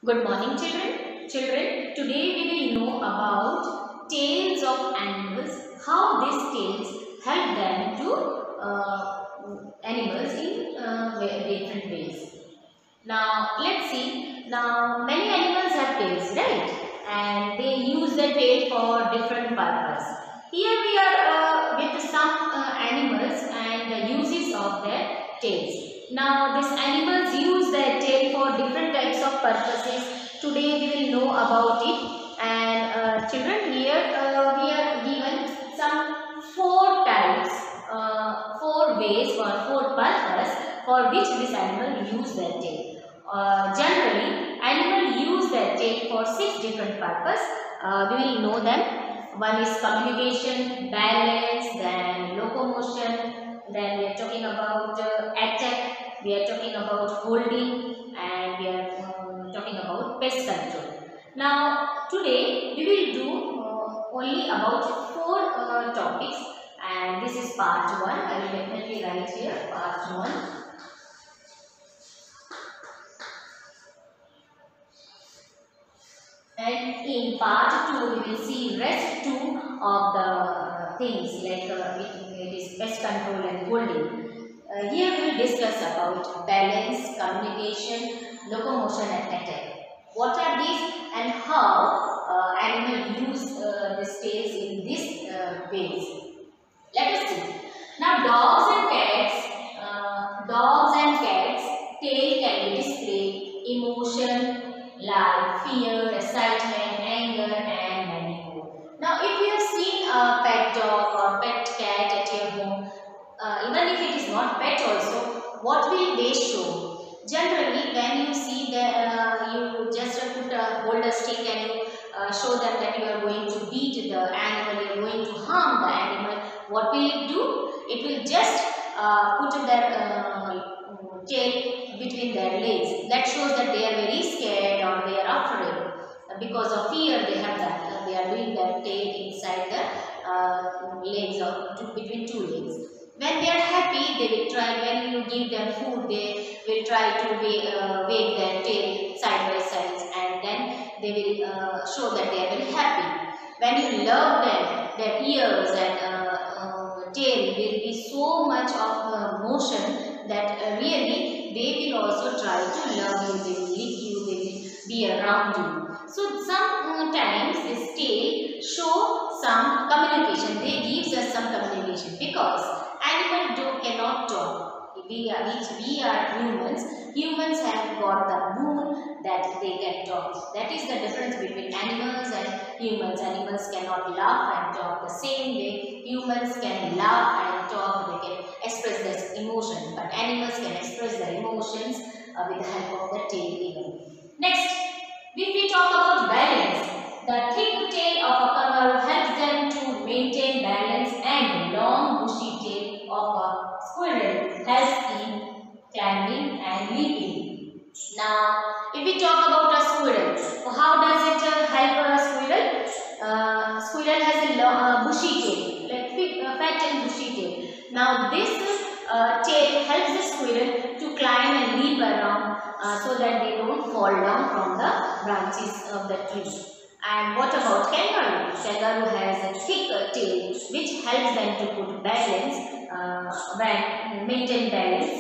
Good morning, children. Children, today we will know about tails of animals, how these tails help them to animals in different ways. Now, let's see. Now, many animals have tails, right? And they use the tail for different purpose. Here we are with some animals and the uses of their tails. Now, these animals use their tail for different types of purposes. Today we will know about it. And children, here we are given some four types, four ways or four purpose for which this animal use their tail. Generally, animals use their tail for 6 different purposes. We will know them. One is communication, balance, then locomotion, then we are talking about attack, we are talking about holding, and we are talking about pest control. Now, today we will do only about 4 topics, and this is part 1. I will definitely write here part 1. And in part 2, we will see rest 2 of the things like it is pest control and holding. Here we will discuss about balance, communication, locomotion and attack. What are these and how animals use these tails in these ways? Let us see. Now dogs and cats, tail can be displayed, emotion like fear, excitement, anger and many more. Now if you have seen a pet dog or pet cat at your home, even if it is not pet also, what will they show? Generally when you see that you just hold a stick and you show them that you are going to beat the animal, you are going to harm the animal, what will it do? It will just put their tail between their legs. That shows that they are very scared or they are afraid. Because of fear they have that. They are doing their tail inside the legs or between 2 legs. When they are happy, they will try, when you give them food, they will try to wave their tail side by side, and then they will show that they are very happy. When you love them, their ears and tail will be so much of motion that really they will also try to love you, they will lick you, they will be around you. So sometimes this tail show some communication, they gives us some communication because animals cannot talk. We are humans have got the moon that they can talk. That is the difference between animals and humans. Animals cannot laugh and talk the same way. Humans can laugh and talk, they can express their emotion, but animals can express their emotions with the help of the tail even. Next, if we talk about balance, the thick tail of a kangaroo helps them to maintain balance, and the long bushy tail of a squirrel helps in climbing and leaping. Now, if we talk about a squirrel, how does it help a squirrel? Squirrel has a bushy tail, like fat and bushy tail. Now, this tail helps the squirrel to climb and leap around so that they don't fall down from the branches of the tree. And what about kangaroo? Kangaroo has a thick tail which helps them to put balance, maintain balance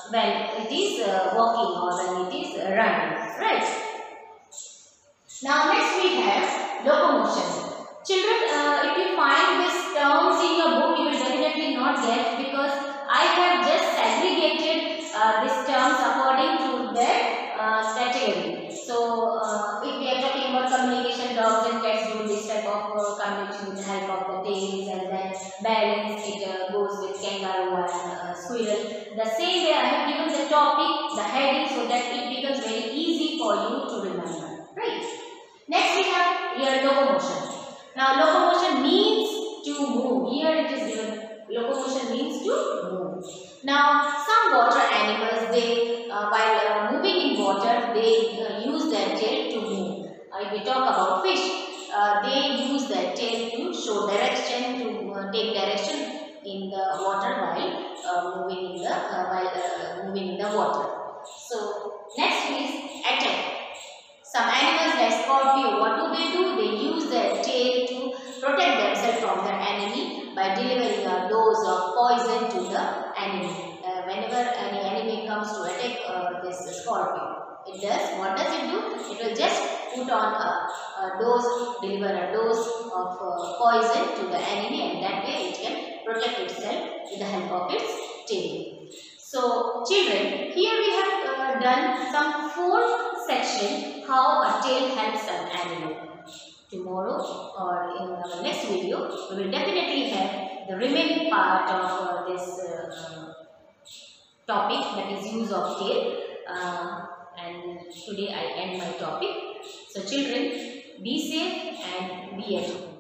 when it is walking or when it is running. Right? Now next we have locomotion. Children, if you find these terms in your book, you will definitely not get, because I have just segregated these terms according to their category. So, if we are talking about communication, dogs and cats do this type of communication with the help of the tails, and then balance, it goes with kangaroo and squirrel. The same way I have given the topic, the heading, so that it becomes very easy for you to remember. Right? Next we have here locomotion. Now locomotion means to move. Here it is given. Locomotion means to move. Now some water animals, they while moving in water, they use their tail to move. If we talk about fish, they use their tail to show direction, to take direction in the water while moving in the water. So next is attack. like scorpion, what do? They use their tail to protect themselves from their enemy by delivering a dose of poison to the enemy. Whenever any enemy comes to attack this scorpion, it does. What does it do? It will just put on a dose, deliver a dose of poison to the enemy, and that way it can protect itself with the help of its tail. So children, here we have done some 4 section how a tail helps an animal. Tomorrow or in our next video, we will definitely have the remaining part of this topic, that is use of tail. And today I end my topic. So children, be safe and be at home.